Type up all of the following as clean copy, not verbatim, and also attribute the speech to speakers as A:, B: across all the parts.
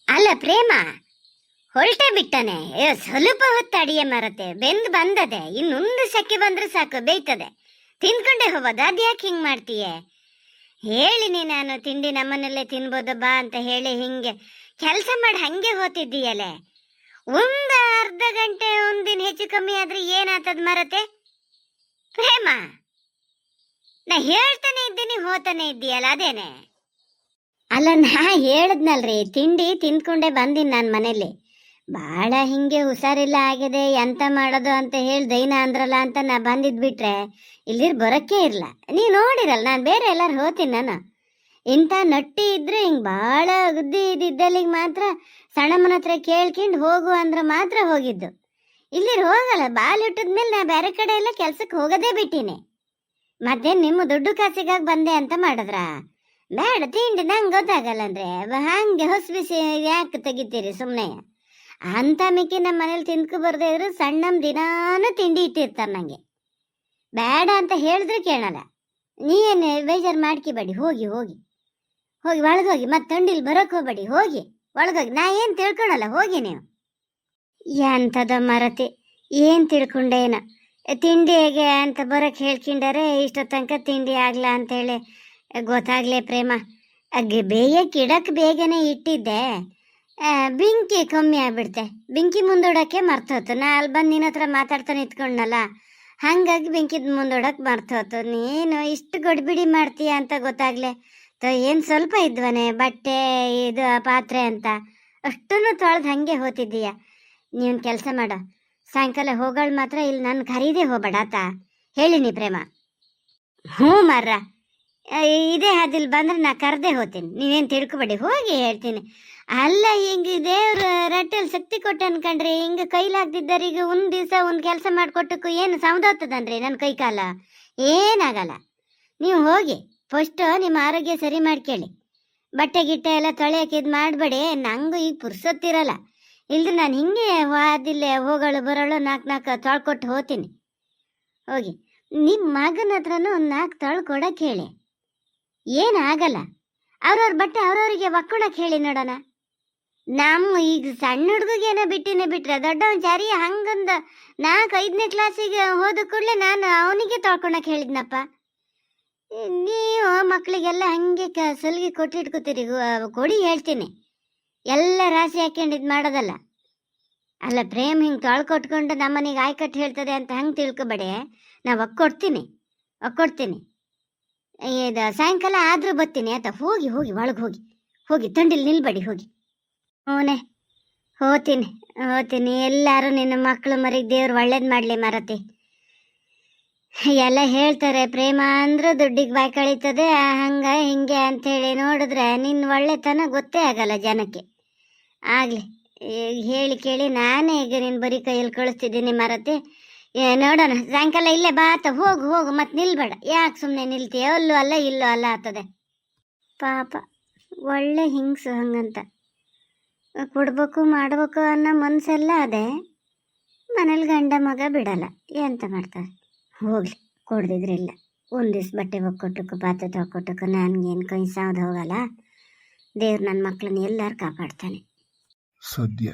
A: ಅಲ್ಲ ಪ್ರೇಮ, ಹೊರಟೆ ಬಿಟ್ಟನೆ. ಸ್ವಲ್ಪ ಹೊತ್ತು ಅಡಿಗೆ ಮರತೆ ಬೆಂದು ಬಂದದೆ, ಇನ್ನೊಂದು ಸೆಕೆ ಬಂದ್ರೆ ಸಾಕು ಬೇಯ್ತದೆ, ತಿನ್ಕೊಂಡೆ ಹೋಗೋದು. ಅದ್ಯಾಕೆ ಹಿಂಗ್ ಮಾಡ್ತೀಯ? ಹೇಳಿನಿ ನಾನು, ತಿಂಡಿ ನಮ್ಮನಲ್ಲೇ ತಿನ್ಬೋದು ಬಾ ಅಂತ ಹೇಳಿ ಹಿಂಗೆ ಕೆಲಸ ಮಾಡಿ ಹಂಗೆ ಹೋತಿದ್ದೀಯಲೆ. ಒಂದು ಅರ್ಧ ಗಂಟೆ ಒಂದಿನ ಹೆಚ್ಚು ಕಮ್ಮಿ ಆದ್ರೆ ಏನಾಗ್ತದ ಮರತೆ? ಪ್ರೇಮ, ನಾ ಹೇಳ್ತಾನೆ ಇದ್ದೀನಿ, ಹೋತಾನೆ ಇದ್ದೀಯಲ್ಲ, ಅದೇನೆ. ಅಲ್ಲ, ನಾ ಹೇಳದ್ನಲ್ರಿ, ತಿಂಡಿ ತಿಂದ್ಕೊಂಡೆ ಬಂದಿನಿ ನಾನು ಮನೇಲಿ. ಭಾಳ ಹಿಂಗೆ ಹುಷಾರಿಲ್ಲ ಆಗಿದೆ, ಎಂತ ಮಾಡೋದು ಅಂತ ಹೇಳಿ ದೈನ ಅಂದ್ರಲ್ಲ ಅಂತ ನಾ ಬಂದಿದ್ ಬಿಟ್ರೆ ಇಲ್ಲಿರ್ ಬರೋಕ್ಕೆ ಇರಲ್ಲ. ನೀವು ನೋಡಿರಲ್ಲ, ನಾನು ಬೇರೆ ಎಲ್ಲಾರು ಹೋತೀನಿ. ನಾನು ಇಂಥ ನಟ್ಟಿ ಇದ್ರೆ ಹಿಂಗೆ ಭಾಳ ಗುದ್ದಿ ಇದ್ದಿದ್ದಲ್ಲಿಗೆ ಮಾತ್ರ ಸಣ್ಣಮ್ಮನ ಹತ್ರ ಕೇಳ್ಕೊಂಡು ಹೋಗು ಅಂದ್ರೆ ಮಾತ್ರ ಹೋಗಿದ್ದು. ಇಲ್ಲಿರ್ ಹೋಗಲ್ಲ. ಬಾಲ್ ಇಟ್ಟದ್ಮೇಲೆ ನಾ ಬೇರೆ ಕಡೆ ಎಲ್ಲ ಕೆಲ್ಸಕ್ಕೆ ಹೋಗೋದೇ ಬಿಟ್ಟಿನಿ. ಮತ್ತೆ ನಿಮ್ಮ ದುಡ್ಡು ಕಾಸಿಗಾಗಿ ಬಂದೆ ಅಂತ ಮಾಡಿದ್ರ ಬೇಡ. ತಿಂಡಿ ನಂಗೆ ಗೊತ್ತಾಗಲ್ಲ ಅಂದ್ರೆ ಹಂಗೆ ಹೊಸ್ಬಿಸಿ ಯಾಕೆ ತೆಗಿತೀರಿ ಸುಮ್ಮನೆ? ಅಂತ ಮಿಕ್ಕಿ ನಮ್ಮ ಮನೇಲಿ ತಿನ್ಕೊ ಬರ್ದೇ ಇದ್ರು ಸಣ್ಣಮ್ಮ ದಿನಾನು ತಿಂಡಿ ಇಟ್ಟಿರ್ತಾರೆ ನಂಗೆ. ಬೇಡ ಅಂತ ಹೇಳಿದ್ರೆ ಕೇಳಲ್ಲ. ನೀನು ಬೇಜಾರು ಮಾಡ್ಕಿಬೇಡಿ, ಹೋಗಿ ಹೋಗಿ ಹೋಗಿ ಒಳಗೋಗಿ. ಮತ್ತೆ ತಂಡಿಲ್ ಬರೋಕೆ ಹೋಗ್ಬೇಡಿ, ಹೋಗಿ ಒಳಗೋಗಿ. ನಾ ಏನು ತಿಳ್ಕೊಳಲ್ಲ, ಹೋಗಿ ನೀವು. ಎಂಥದ ಮರತಿ, ಏನು ತಿಳ್ಕೊಂಡೇನ? ತಿಂಡಿ ಹೇಗೆ ಅಂತ ಬರೋಕೆ ಹೇಳ್ಕೊಂಡಾರೆ, ಇಷ್ಟೋ ತನಕ ತಿಂಡಿ ಆಗ್ಲಾ ಅಂತೇಳಿ ಗೊತ್ತಾಗ್ಲೇ ಪ್ರೇಮ. ಬೇಯಕ್ಕೆ ಇಡಕ್ಕೆ ಬೇಗನೆ ಇಟ್ಟಿದ್ದೆ, ಬೆಂಕಿ ಕಮ್ಮಿ ಆಗ್ಬಿಡ್ತೆ. ಬೆಂಕಿ ಮುಂದೂಡಕ್ಕೆ ಮರ್ತೋತು. ನಾ ಅಲ್ಲಿ ಬಂದು ನಿನ್ನ ಹತ್ರ ಮಾತಾಡ್ತಾ ನಿಂತ್ಕೊಂಡಲ್ಲ, ಹಾಗಾಗಿ ಬೆಂಕಿದ ಮುಂದೂಡಕ್ಕೆ ಮರ್ತೋತು. ನೀನು ಇಷ್ಟು ಗಡ್ಬಿಡಿ ಮಾಡ್ತೀಯ ಅಂತ ಗೊತ್ತಾಗ್ಲೆ ಏನು ಸ್ವಲ್ಪ ಇದ್ವನೆ ಬಟ್ಟೆ ಇದು ಪಾತ್ರೆ ಅಂತ ಅಷ್ಟನ್ನು ತೊಳೆದು ಹಂಗೆ ಹೋತಿದ್ದೀಯ. ನೀನು ಕೆಲಸ ಮಾಡು, ಸಾಯಂಕಾಲ ಹೋಗೋಳು ಮಾತ್ರ ಇಲ್ಲಿ ನನ್ನ ಖರೀದೇ ಹೋಗ್ಬೇಡ ಆತ ಹೇಳಿನಿ ಪ್ರೇಮ. ಹ್ಞೂ ಮರ್ರ, ಇದೇ ಹಾದಿಲ್ ಬಂದ್ರೆ ನಾ ಕರೆದೇ ಹೋಗ್ತೀನಿ, ನೀವೇನು ತಿಳ್ಕೊಬೇಡಿ, ಹೋಗಿ ಹೇಳ್ತೀನಿ. ಅಲ್ಲ, ಹಿಂಗೆ ದೇವ್ರ ರಟ್ಟೆಲ್ ಶಕ್ತಿ ಕೊಟ್ಟ ಅನ್ಕಂಡ್ರಿ, ಹಿಂಗೆ ಕೈಲಾಗ್ದಿದ್ದರಿಗೆ ಒಂದು ದಿವಸ ಒಂದು ಕೆಲಸ ಮಾಡಿಕೊಟ್ಟಕ್ಕೂ ಏನು ಸೌದೋಗ್ತದನ್ರಿ ನನ್ನ ಕೈ ಕಾಲ? ಏನಾಗಲ್ಲ. ನೀವು ಹೋಗಿ ಫಸ್ಟ್ ನಿಮ್ಮ ಆರೋಗ್ಯ ಸರಿ ಮಾಡ್ಕೊಳ್ಳಿ. ಬಟ್ಟೆ ಗಿಟ್ಟೆ ಎಲ್ಲ ತೊಳೆಯೋಕೆ ಇದು ಮಾಡಬೇಡಿ. ನಂಗೂ ಈಗ ಪುರ್ಸೊತ್ತಿರಲ್ಲ, ಇಲ್ದ್ರೆ ನಾನು ಹಿಂಗೆ ವಾದಿಲ್ಲೇ ಹೋಗೋಳು ಬರೋಳು ನಾಲ್ಕು ತೊಳ್ಕೊಟ್ಟು ಹೋಗ್ತೀನಿ. ಹೋಗಿ ನಿಮ್ಮ ಮಗನ ಹತ್ರನೂ ಒಂದು 4 ತೊಳ್ಕೊಡಕ್ಕೆ ಹೇಳಿ, ಏನಾಗಲ್ಲ. ಅವ್ರವ್ರ ಬಟ್ಟೆ ಅವ್ರವ್ರಿಗೆ ಒಕ್ಕೊಳಕ್ಕೆ ಹೇಳಿ ನೋಡೋಣ. ನಮ್ಮ ಈಗ ಸಣ್ಣ ಹುಡುಗೇನೋ ಬಿಟ್ರೆ ದೊಡ್ಡವನ್ ಜಾರಿ ಹಂಗೊಂದು 4-5ನೇ ಕ್ಲಾಸಿಗೆ ಹೋದ ಕೂಡಲೇ ನಾನು ಅವನಿಗೆ ತೊಳ್ಕೊಳಕ್ಕೆ ಹೇಳಿದ್ನಪ್ಪ. ನೀವು ಮಕ್ಕಳಿಗೆಲ್ಲ ಹಂಗೆ ಸಲಿಗೆ ಕೊಟ್ಟಿಟ್ಕೋತೀರಿ. ಕೊಡಿ ಹೇಳ್ತೀನಿ, ಎಲ್ಲ ರಾಶಿ ಹಾಕ್ಕೊಂಡು ಇದು ಮಾಡೋದಲ್ಲ. ಅಲ್ಲ ಪ್ರೇಮ್, ಹಿಂಗೆ ತೊಳ್ಕೊಟ್ಕೊಂಡು ನಮ್ಮನೆಗೆ ಆಯ್ಕಟ್ಟು ಹೇಳ್ತದೆ ಅಂತ ಹಂಗೆ ತಿಳ್ಕೊಬೇಡಿ. ನಾ ಒಕ್ಕೊಡ್ತೀನಿ. ಇದು ಸಾಯಂಕಾಲ ಆದರೂ ಬರ್ತೀನಿ ಆಯ್ತಾ? ಹೋಗಿ ಹೋಗಿ ಒಳಗೆ ಹೋಗಿ ಹೋಗಿ ತಂಡಿಲ್ ನಿಲ್ಬೇಡಿ, ಹೋಗಿ. ಹ್ಞೂನೇ, ಹೋಗ್ತೀನಿ. ಎಲ್ಲರೂ ನಿನ್ನ ಮಕ್ಕಳು ಮರಿಗೆ ದೇವ್ರು ಒಳ್ಳೇದು ಮಾಡಲಿ ಮರತಿ. ಎಲ್ಲ ಹೇಳ್ತಾರೆ ಪ್ರೇಮ ಅಂದ್ರೆ ದುಡ್ಡಿಗೆ ಬಾಯಿ ಕಳೀತದೆ ಹಂಗೆ ಹಿಂಗೆ ಅಂಥೇಳಿ ನೋಡಿದ್ರೆ ನಿನ್ನ ಒಳ್ಳೆತನ ಗೊತ್ತೇ ಆಗಲ್ಲ ಜನಕ್ಕೆ. ಆಗಲಿ ಹೇಳಿ ಕೇಳಿ ನಾನೇ ಈಗ ನಿನ್ನ ಬರೀ ಕೈಯಲ್ಲಿ ಕಳಿಸ್ತಿದ್ದೀನಿ ಮರತಿ. ನೋಡೋಣ ಸಾಯಂಕಾಲ ಇಲ್ಲೇ ಬಾತ. ಹೋಗು ಮತ್ತೆ ನಿಲ್ಬೇಡ. ಯಾಕೆ ಸುಮ್ಮನೆ ನಿಲ್ತೀಯ? ಅಲ್ಲೂ ಅಲ್ಲ ಇಲ್ಲೂ ಅಲ್ಲ ಆಗ್ತದೆ. ಪಾಪ ಒಳ್ಳೆ ಹಿಂಗ್ಸು, ಹಂಗಂತ ಕೊಡ್ಬೇಕು ಮಾಡಬೇಕು ಅನ್ನೋ ಮನಸ್ಸೆಲ್ಲ ಅದೇ. ಮನೇಲಿ ಗಂಡ ಮಗ ಬಿಡಲ್ಲ, ಎಂತ ಮಾಡ್ತಾರೆ? ಹೋಗ್ಲಿ, ಕೊಡ್ದಿದ್ರಿಲ್ಲ. ಒಂದು ದಿವ್ಸ ಬಟ್ಟೆ ಒಕ್ಕೊಟ್ಟಕ್ಕೆ ಪಾತ್ರೆ ತೊಗೊಟ್ಟಕ್ಕೆ ನನಗೇನು ಕೈ ಸಾವ್ದು ಹೋಗಲ್ಲ. ದೇವ್ರು ನನ್ನ ಮಕ್ಕಳನ್ನ ಎಲ್ಲರೂ ಕಾಪಾಡ್ತಾನೆ.
B: ಸದ್ಯ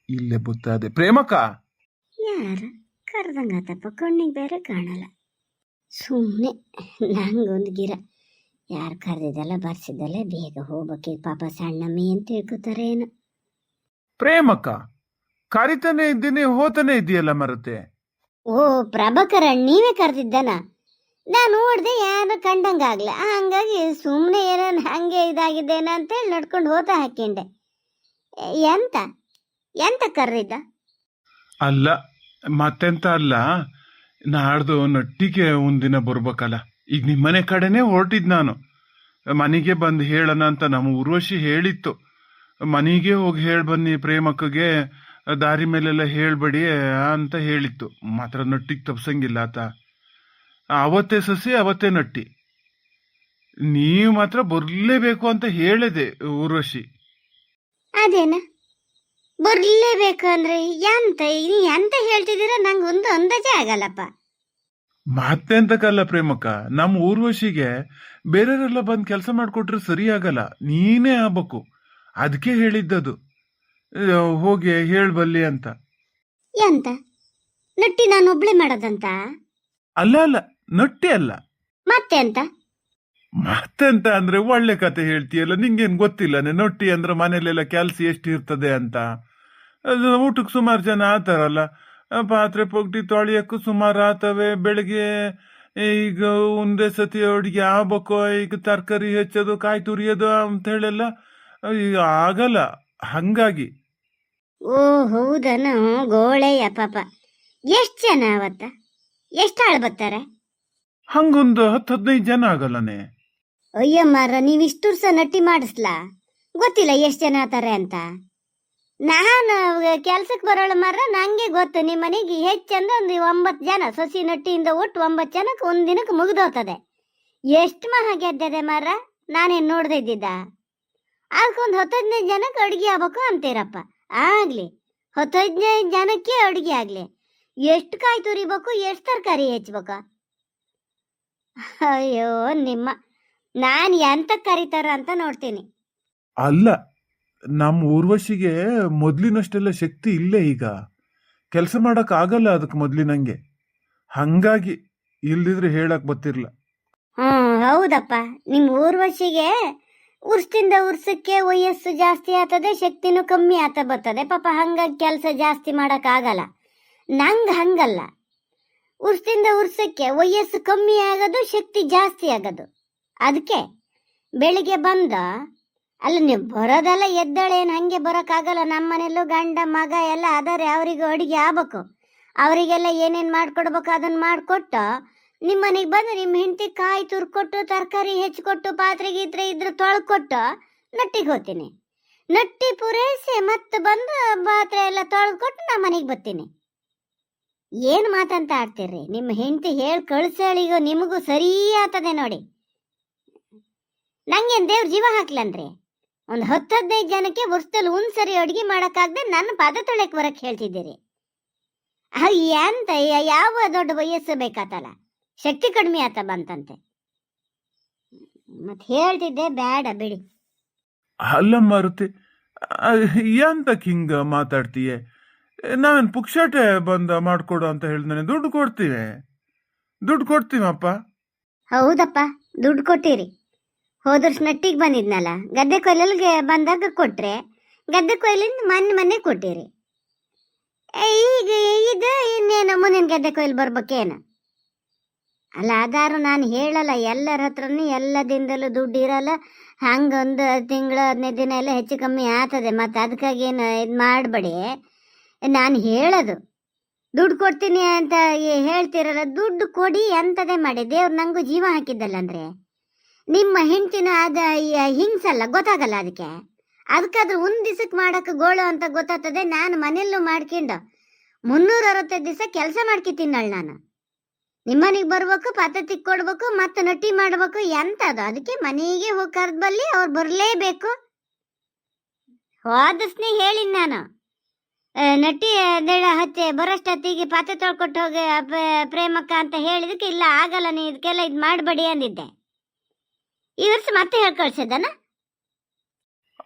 B: ಇಲ್ಲೇ ಬುತ್ತಾದೆ ಪ್ರೇಮಕ್ಕ.
A: ಯಾರು ಕರ್ದಂಗಾತಪ್ಪ, ಕಣ್ಣಿಗೆ ಬೇರೆ ಕಾಣಲ್ಲ. ಸುಮ್ಮನೆ ನಂಗೊಂದು ಗಿರ, ಯಾರು ಕರೆದಿದ್ದಲ್ಲ ಬರ್ಸಿದ್ದಲ್ಲ, ಬೇಗ ಹೋಗ್ಬೇಕೀಗ. ಪಾಪ ಸಣ್ಣಮ್ಮಿ ಅಂತ ತಿಳ್ಕೊತಾರೆ ಏನು.
B: ಪ್ರೇಮಕ್ಕ, ಕರಿತಾನೆ ಇದ್ದೀನಿ, ಹೋತಾನೆ ಇದೆಯಲ್ಲ ಮರತೆ.
A: ಓ ಪ್ರಭಾಕರ, ನೀವೇ ಕರೆದಿದ್ದನ? ನಾನು ನೋಡ್ದೆ, ಯಾರು ಕಂಡಂಗಾಗ್ಲ, ಹಂಗಾಗಿ ಸುಮ್ಮನೆ ಏನೋ ಹಂಗೆ ಇದಾಗಿದ್ದೇನ ಅಂತೇಳಿ ನಡ್ಕೊಂಡು ಹೋತಾ ಹಾಕ್ಯಂಡೆ. ಎಂತ ಕರ್ರಿದ್ದ?
B: ಅಲ್ಲ, ಮತ್ತೆಂತ ಅಲ್ಲ, ನಾಡ್ದು ನಟ್ಟಿಗೆ ಒಂದಿನ ಬರ್ಬೇಕಲ್ಲ. ಈಗ ನಿಮ್ಮನೆ ಕಡೆನೆ ಹೊರಟಿದ್ ನಾನು. ಮನೆಗೆ ಬಂದು ಹೇಳೋಣ ಅಂತ ನಮ್ಮ ಊರ್ವಶಿ ಹೇಳಿತ್ತು. ಮನೆಗೆ ಹೋಗಿ ಹೇಳಿ ಬನ್ನಿ ಪ್ರೇಮಕ್ಕಗೆ, ದಾರಿ ಮೇಲೆಲ್ಲ ಹೇಳ್ಬೇಡಿ ಅಂತ ಹೇಳಿತ್ತು. ಮಾತ್ರ ನಟ್ಟಿಗೆ ತಪ್ಸಂಗಿಲ್ಲ ಆತ. ಅವತ್ತೇ ಸಸಿ ಅವತ್ತೇ ನಟ್ಟಿ. ನೀವು ಮಾತ್ರ ಬರ್ಲೇಬೇಕು ಅಂತ ಹೇಳಿದೆ ಊರ್ವಶಿ.
A: ಅದೇನ ಬರ್ಲೇಬೇಕು ಅಂದ್ರೆ ಎಂತ ಹೇಳ್ತಿದ್ದೀರ? ನಂಗೆ ಒಂದು ಅಂದಾಜೆ ಆಗಲ್ಲಪ್ಪ.
B: ಮತ್ತೆಂತಕ್ಕಲ್ಲ ಪ್ರೇಮಕ್ಕ, ನಮ್ಮ ಊರ್ವಶಿಗೆ ಬೇರೆಯವರೆಲ್ಲ ಬಂದು ಕೆಲಸ ಮಾಡ್ಕೊಟ್ರೆ ಸರಿ ಆಗಲ್ಲ, ನೀನೇ ಆಗ್ಬೇಕು. ಅದಕ್ಕೆ ಹೇಳಿದ್ದದು. ಹೋಗಿ ಹೇಳ್ಬಲ್ಲಿ ಅಂತ.
A: ಎಂತ ನಟ್ಟಿ ನಾನು ಒಬ್ಳೆ ಮಾಡೋದಂತ?
B: ಅಲ್ಲ ಅಲ್ಲ, ನಟ್ಟಿ ಅಲ್ಲ.
A: ಮತ್ತೆ ಅಂತ?
B: ಮತ್ತೆಂತ ಅಂದ್ರೆ ಒಳ್ಳೆ ಕತೆ ಹೇಳ್ತೀಯಲ್ಲ, ನಿಂಗೇನ್ ಗೊತ್ತಿಲ್ಲ ನೊಟ್ಟಿ ಅಂದ್ರೆ ಮನೇಲೆಲ್ಲ ಕೆಲ್ಸ ಎಷ್ಟು ಇರ್ತದೆ ಅಂತ. ಅದು ಊಟಕ್ಕೆ ಸುಮಾರು ಜನ ಆತಾರಲ್ಲ, ಪಾತ್ರೆ ಪೊಗ್ಟಿ ತೊಳಿಯಕ್ಕೂ ಸುಮಾರು ಆತವೆ. ಬೆಳಿಗ್ಗೆ ಈಗ ಒಂದೇ ಸತಿ ಅಡುಗೆ ಆಗ್ಬೇಕು, ಈಗ ತರಕಾರಿ ಹೆಚ್ಚೋದು ಕಾಯಿ ತುರಿಯೋದು ಅಂತ ಹೇಳೆಲ್ಲ ಈಗ ಆಗಲ್ಲ. ಹಂಗಾಗಿ
A: ಓ ಹೌದನ, ಗೋಳೆಯ ಪಾಪ. ಎಷ್ಟ್ ಜನ ಅವತ್ತ? ಎಷ್ಟು ಆಳು ಬರ್ತಾರೆ?
B: ಹಂಗೊಂದು 10-15 ಜನ ಆಗಲ್ಲನೆ.
A: ಅಯ್ಯ ಮಾರ, ನೀವಿಷ್ಟು ವರ್ಷ ನಟ್ಟಿ ಮಾಡಿಸ್ಲಾ? ಗೊತ್ತಿಲ್ಲ ಎಷ್ಟು ಜನ ಆತಾರೆ ಅಂತ. ನಾನು ಕೆಲ್ಸಕ್ಕೆ ಬರೋಳ ಮಾರ, ನಂಗೆ ಗೊತ್ತು ನಿಮ್ಮ ಮನೆಗೆ ಹೆಚ್ಚಂದ್ರೆ ಒಂದು 9 ಜನ. ಸೊಸಿ ನಟ್ಟಿಯಿಂದ ಒಟ್ಟು 9 ಜನಕ್ಕೆ ಒಂದಿನಕ್ಕೆ ಮುಗಿದೋಗ್ತದೆ. ಎಷ್ಟು ಮಹಾ ಗೆದ್ದದೆ ಮಾರ, ನಾನೇನು ನೋಡ್ದೆ ಇದ್ದಿದ್ದ? ಅದಕ್ಕೊಂದು 10-15 ಜನಕ್ಕೆ ಅಡುಗೆ ಆಗ್ಬೇಕು ಅಂತೀರಪ್ಪ. ಆಗ್ಲಿ 10-15 ಜನಕ್ಕೆ ಅಡುಗೆ ಆಗ್ಲಿ. ಎಷ್ಟು ಕಾಯಿ ತುರಿಬೇಕು, ಎಷ್ಟು ತರಕಾರಿ ಹೆಚ್ಚಬೇಕು? ಅಯ್ಯೋ ನಿಮ್ಮ, ನಾನು ಎಂತ ಕರೀತಾರ ಅಂತ ನೋಡ್ತೀನಿ.
B: ಅಲ್ಲ, ನಮ್ಮ ಊರ್ವಶಿಗೆ ಮೊದ್ಲಿನಷ್ಟೆಲ್ಲ ಶಕ್ತಿ ಇಲ್ಲೇ. ಈಗ ಕೆಲಸ ಮಾಡಕ್ ಆಗಲ್ಲ ಅದಕ್ಕೆ ಮೊದ್ಲಿನಂಗೆ. ಹಂಗಾಗಿ ಇಲ್ದಿದ್ರೆ ಹೇಳಕ್ ಗೊತ್ತಿರ್ಲ.
A: ಹೌದಪ್ಪ, ನಿಮ್ಮ ಊರ್ವಶಿಗೆ ಉರ್ಸ್ತಿಂದ ಉರ್ಸಕ್ಕೆ ವಯಸ್ಸು ಜಾಸ್ತಿ ಆಗ್ತದೆ, ಶಕ್ತಿನೂ ಕಮ್ಮಿ ಆತ ಬರ್ತದೆ ಪಾಪ. ಹಂಗಾಗಿ ಕೆಲಸ ಜಾಸ್ತಿ ಮಾಡಕ್ ಆಗಲ್ಲ. ನಂಗೆ ಹಂಗಲ್ಲ, ಉರ್ಸ್ತಿಂದ ಉರ್ಸಕ್ಕೆ ವಯಸ್ಸು ಕಮ್ಮಿ ಆಗೋದು, ಶಕ್ತಿ ಜಾಸ್ತಿ ಆಗೋದು. ಅದಕ್ಕೆ ಬೆಳಿಗ್ಗೆ ಬಂದ ಅಲ್ಲ, ನೀವು ಬರೋದೆಲ್ಲ ಎದ್ದಾಳೆ, ಏನು ಹಂಗೆ ಬರೋಕ್ಕಾಗಲ್ಲ. ನಮ್ಮ ಮನೆಯಲ್ಲೂ ಗಂಡ ಮಗ ಎಲ್ಲ ಅದಾರೆ, ಅವರಿಗೂ ಅಡುಗೆ ಆಗ್ಬೇಕು. ಅವರಿಗೆಲ್ಲ ಏನೇನು ಮಾಡ್ಕೊಡ್ಬೇಕು ಅದನ್ನು ಮಾಡಿಕೊಟ್ಟು ನಿಮ್ಮ ಮನೆಗೆ ಬಂದು ನಿಮ್ಮ ಹೆಂಡತಿ ಕಾಯಿ ತುರ್ಕೊಟ್ಟು, ತರಕಾರಿ ಹೆಚ್ಚಿಕೊಟ್ಟು, ಪಾತ್ರೆ ಗೀತ್ರೆ ಇದ್ರೆ ತೊಳ್ಕೊಟ್ಟು ನಟ್ಟಿಗೆ ಹೋಗ್ತೀನಿ. ನಟ್ಟಿ ಪೂರೈಸಿ ಮತ್ತೆ ಬಂದು ಪಾತ್ರೆ ಎಲ್ಲ ತೊಳ್ಕೊಟ್ಟು ನಮ್ಮ ಮನೆಗೆ ಬರ್ತೀನಿ. ಏನು ಮಾತಂತ ಆಡ್ತೀರ್ರಿ? ನಿಮ್ಮ ಹೆಂಡತಿ ಹೇಳಿ ಕಳಿಸಳಿಗೋ ನಿಮಗೂ ಸರಿ ಆಗ್ತದೆ ನೋಡಿ. ನಂಗೇನು ದೇವ್ರ ಜೀವ ಹಾಕ್ಲನ್ರಿ? ಒಂದು 10-15 ಜನಕ್ಕೆ ವರ್ಷದಲ್ಲಿ ಒಂದ್ಸರಿ ಅಡುಗೆ ಮಾಡೋಕ್ಕಾಗದೆ ನನ್ನ ಪಾದ ತೊಳೆಯಕ್ಕೆ ಬರಕ್ಕೆ ಹೇಳ್ತಿದ್ದೀರಿ. ಎಂತ ಯಾವ ದೊಡ್ಡ ವಯಸ್ಸು ಬೇಕಾತಲ್ಲ, ಶಕ್ತಿ ಕಡಿಮೆ ಆತ ಬಂತಂತೆ. ಮತ್ತೆ ಹೇಳ್ತಿದ್ದೆ, ಬೇಡ ಬಿಡಿ.
B: ಅಲ್ಲ ಮಾರುತಿ, ಎಂತಕ್ ಹಿಂಗ ಮಾತಾಡ್ತೀಯ? ನಾವೇನು ಪುಕ್ಷಾಟೆ ಬಂದ ಮಾಡ್ಕೊಡು ಅಂತ ಹೇಳಿದ್ರೆ ದುಡ್ಡು ಕೊಡ್ತೀವಪ್ಪ.
A: ಹೌದಪ್ಪ, ದುಡ್ಡು ಕೊಟ್ಟಿರಿ. ಹೋದರ್ಷ ನಟ್ಟಿಗೆ ಬಂದಿದ್ನಲ್ಲ, ಗದ್ದೆ ಕೊಯ್ಲಲ್ಗೆ ಬಂದಾಗ ಕೊಟ್ರೆ, ಗದ್ದೆ ಕೊಯ್ಲಿಂದ ಮೊನ್ನೆ ಕೊಟ್ಟಿರಿ. ಈಗ ಇದು ಇನ್ನೇನು ಮುಂದಿನ ಗದ್ದೆ ಕೊಯ್ಲು ಬರ್ಬೇಕೇನು? ಅಲ್ಲ, ಅದಾರು ನಾನು ಹೇಳಲ್ಲ, ಎಲ್ಲರ ಹತ್ರನೂ ಎಲ್ಲ ದಿನದಲ್ಲೂ ದುಡ್ಡು ಇರಲ್ಲ. ಹಂಗೊಂದು ತಿಂಗಳು 15 ದಿನ ಎಲ್ಲ ಹೆಚ್ಚು ಕಮ್ಮಿ ಆಗ್ತದೆ. ಮತ್ತು ಅದಕ್ಕಾಗಿ ಏನು ಇದು ಮಾಡಬೇಡಿ. ನಾನು ಹೇಳೋದು ದುಡ್ಡು ಕೊಡ್ತೀನಿ ಅಂತ ಹೇಳ್ತಿರಲ್ಲ, ದುಡ್ಡು ಕೊಡಿ, ಅಂಥದೇ ಮಾಡಿ. ದೇವ್ರು ನಂಗೂ ಜೀವ ಹಾಕಿದ್ದಲ್ಲಂದ್ರೆ ನಿಮ್ಮ ಹೆಂಡ್ತಿನ ಅದ ಹಿಂಸಲ್ಲ, ಗೊತ್ತಾಗಲ್ಲ ಅದಕ್ಕಾದ್ರೂ ಒಂದು ದಿವಸಕ್ಕೆ ಮಾಡೋಕೆ ಗೋಳು ಅಂತ ಗೊತ್ತಾಗ್ತದೆ. ನಾನು ಮನೆಯಲ್ಲೂ ಮಾಡ್ಕೊಂಡು 365 ದಿವಸ ಕೆಲಸ ಮಾಡ್ಕೊತೀನಲ್ಲ ನಾನು. ನಿಮ್ಮನೆಗೆ ಬರ್ಬೇಕು, ಪಾತ್ರೆ ಕೊಡ್ಬೇಕು, ಮತ್ತೆ ನಟ್ಟಿ ಮಾಡ್ಬೇಕು, ಎಂತದು? ಅದಕ್ಕೆ ಮನೆಗೆ ಹೋಗಿ ಕರೆದು ಬಲ್ಲಿ ಅವ್ರು ಬರಲೇಬೇಕು. ಹೋದಸ್ನೇ ಹೇಳಿನಿ ನಾನು, ನಟ್ಟಿ ದೇಳ ಹಚ್ಚೆ ಬರೋಷ್ಟೊತ್ತಿಗೆ ಪಾತ್ರೆ ತೊಳ್ಕೊಟ್ಟು ಹೋಗಿ ಪ್ರೇಮಕ್ಕ ಅಂತ ಹೇಳಿದಕ್ಕೆ, ಇಲ್ಲ ಆಗಲ್ಲ, ನೀ ಇದಕ್ಕೆಲ್ಲ ಇದು ಮಾಡಬೇಡಿ ಅಂದಿದ್ದೆ. ಈ ವರ್ಷ ಮತ್ತೆ ಹೇಳಿ ಕಳ್ಸಿದ್ದಾನ.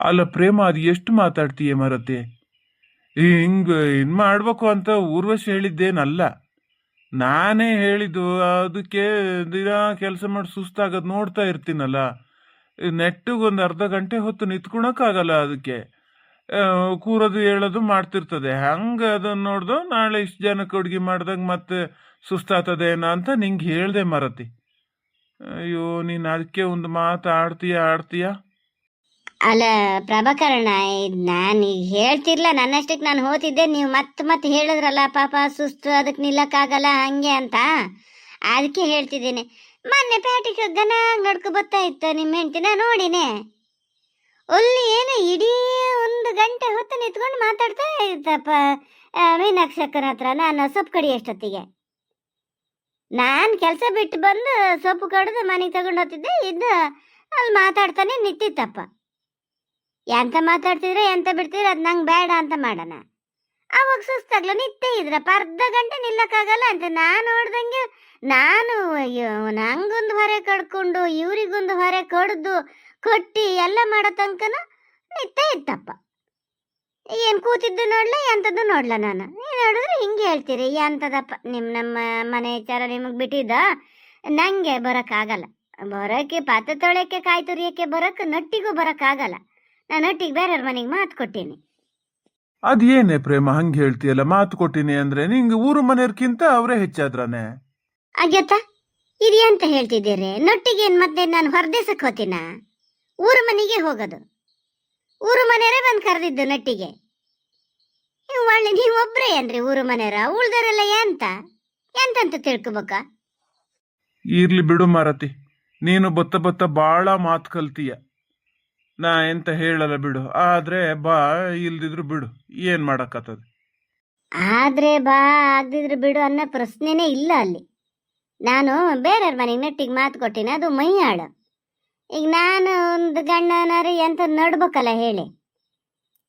B: ಅಲ್ಲ ಪ್ರೇಮ, ಅದು ಎಷ್ಟು ಮಾತಾಡ್ತೀಯ ಮರತೆ? ಹಿಂಗ ಇನ್ ಮಾಡ್ಬೇಕು ಅಂತ ಊರ್ವಶಿ ಹೇಳಿದ್ದೇನಲ್ಲ, ನಾನೇ ಹೇಳಿದ್ದು. ಅದಕ್ಕೆ ದಿನ ಕೆಲಸ ಮಾಡಿ ಸುಸ್ತಾಗದ್ ನೋಡ್ತಾ ಇರ್ತೀನಲ್ಲ, ನೆಟ್ಟಿಗೊಂದು ಅರ್ಧ ಗಂಟೆ ಹೊತ್ತು ನಿಂತ್ಕೊಳಕ್ಕಾಗಲ್ಲ. ಅದಕ್ಕೆ ಕೂರೋದು ಹೇಳೋದು ಮಾಡ್ತಿರ್ತದೆ. ಹಂಗ ಅದನ್ನ ನೋಡ್ದು ನಾಳೆ ಇಷ್ಟು ಜನಕ್ಕೆ ಅಡುಗೆ ಮಾಡ್ದಾಗ ಮತ್ತೆ ಸುಸ್ತಾಗ್ತದೇನ ಅಂತ ನಿಂಗೆ ಹೇಳ್ದೆ ಮರತಿ. ಅಯ್ಯೋ, ನೀನು ಅದಕ್ಕೆ ಒಂದು ಮಾತು ಆಡ್ತೀಯ.
A: ಅಲ್ಲ ಪ್ರಭಾಕರಣ, ನಾನು ಈಗ ಹೇಳ್ತಿರ್ಲ, ನನ್ನಷ್ಟಕ್ಕೆ ನಾನು ಹೋತಿದ್ದೆ. ನೀವು ಮತ್ತೆ ಹೇಳಿದ್ರಲ್ಲ, ಪಾಪ ಸುಸ್ತು, ಅದಕ್ಕೆ ನಿಲ್ಲಕ್ಕಾಗಲ್ಲ ಹಂಗೆ ಅಂತ, ಅದಕ್ಕೆ ಹೇಳ್ತಿದ್ದೀನಿ. ಮೊನ್ನೆ ಪ್ಯಾಟಿಗೆ ಗನಾಗ್ ನಡ್ಕೊ ಬರ್ತಾ ಇತ್ತು ನಿಮ್ಮ ಹೆಂಡ್ತಿನ ನೋಡಿನೇ. ಅಲ್ಲಿ ಏನು ಇಡೀ 1 ಗಂಟೆ ಹೊತ್ತು ನಿಂತ್ಕೊಂಡು ಮಾತಾಡ್ತಾ ಇರ್ತಪ್ಪ ಮೀನಾಕ್ಷಕ್ಕನ ಹತ್ರ. ನಾನು ಸೊಪ್ಪು ಕಡಿ ಅಷ್ಟೊತ್ತಿಗೆ ನಾನು ಕೆಲಸ ಬಿಟ್ಟು ಬಂದು ಸೊಪ್ಪು ಕಡಿದು ಮನೆಗೆ ತಗೊಂಡು ಹೋಗ್ತಿದ್ದೆ. ಇದು ಅಲ್ಲಿ ಮಾತಾಡ್ತಾನೆ ನಿಂತಿತ್ತಪ್ಪ. ಎಂತ ಮಾತಾಡ್ತಿದ್ರೆ ಎಂತ ಬಿಡ್ತಿದ್ರೆ ಅದು ನಂಗೆ ಬೇಡ ಅಂತ ಮಾಡೋಣ. ಅವಾಗ ಸುಸ್ತಾಗ್ಲ ನಿತ್ತೇ ಇದ್ರಪ್ಪ, ಅರ್ಧ ಗಂಟೆ ನಿಲ್ಲಕ್ಕಾಗಲ್ಲ ಅಂತ. ನಾನು ನೋಡ್ದಂಗೆ ನಂಗೊಂದು ಹೊರೆ ಕಡ್ಕೊಂಡು ಇವ್ರಿಗೊಂದು ಹೊರೆ ಕಡ್ದು ಕೊಟ್ಟಿ ಎಲ್ಲ ಮಾಡೋ ತನಕನ ನಿತ್ತೇ ಇತ್ತಪ್ಪ. ಏನು ಕೂತಿದ್ದು ನೋಡ್ಲ ಎಂಥದ್ದು ನೋಡ್ಲ ನಾನು ನೋಡಿದ್ರೆ ಹಿಂಗೆ ಹೇಳ್ತೀರಿ ಎಂಥದಪ್ಪ ನಮ್ಮ ಮನೆ ವಿಚಾರ ನಿಮಗೆ ಬಿಟ್ಟಿದ್ದ. ನಂಗೆ ಬರೋಕ್ಕಾಗಲ್ಲ, ಬರೋಕ್ಕೆ ಪಾತ್ರೆ ತೊಳೆಯೋಕ್ಕೆ ಕಾಯಿ ತುರಿಯೋಕ್ಕೆ ಬರೋಕ್ಕೆ ನಟ್ಟಿಗೂ ಬರೋಕ್ಕಾಗಲ್ಲ. ನಾನು ನಟ್ಟಿಗೆ ಬೇರೆಯವ್ರ ಮನೆಗೆ ಮಾತು ಕೊಟ್ಟೀನಿ.
B: ಅದೇನೇ ಪ್ರೇಮ ಹಂಗೆ ಹೇಳ್ತೀಯಲ್ಲ? ಮಾತು ಕೊಟ್ಟಿನಿ ಅಂದ್ರೆ ನಿಂಗೆ ಊರು ಮನೆಯವ್ರಕ್ಕಿಂತ ಅವರೇ ಹೆಚ್ಚಾದ್ರಾನೆ.
A: ಆಗ್ಯತ್ತ ಇದು ಎಂತ ಹೇಳ್ತಿದ್ದೀರಿ? ನೊಟ್ಟಿಗೇನು ಮತ್ತೆ ನಾನು ಹೊರದೇಶಕ್ಕೆ ಹೋತೀನ? ಊರು ಮನೆಗೆ ಹೋಗೋದು. ಊರು ಮನೆಯವರೇ ಬಂದು ಕರೆದಿದ್ದು ನಟ್ಟಿಗೆ. ಒಳ್ಳೆ ನೀವು ಒಬ್ಬರೇ ಏನ್ರಿ ಊರು ಮನೆಯವರ? ಉಳ್ದರೆಲ್ಲ ಎಂತಂತ ತಿಳ್ಕೊಬೇಕ?
B: ಇರ್ಲಿ ಬಿಡು ಮಾರತಿ, ನೀನು ಬತ್ತ ಬತ್ತ ಬಾಳ ಮಾತು ಕಲ್ತೀಯ. ನಾ ಎಂತ ಹೇಳಲ್ಲ ಬಿಡು. ಆದ್ರೆ ಬಾ, ಇಲ್ದಿದ್ರು ಬಿಡು, ಏನ್ ಮಾಡಕತ್ತದ?
A: ಆದ್ರೆ ಬಾ ಆಗದಿದ್ರು ಬಿಡು ಅನ್ನೋ ಪ್ರಶ್ನೆನೇ ಇಲ್ಲ ಅಲ್ಲಿ. ನಾನು ಬೇರೆಯವ್ರ ಮನೆಗೆ ನಟ್ಟಿಗೆ ಮಾತು ಕೊಟ್ಟಿನಿ, ಅದು ಮೈಯಾಳು. ಈಗ ನಾನು ಒಂದು ಗಂಡನಾರು ಎಂತ ನಡ್ಬೇಕಲ್ಲ ಹೇಳಿ.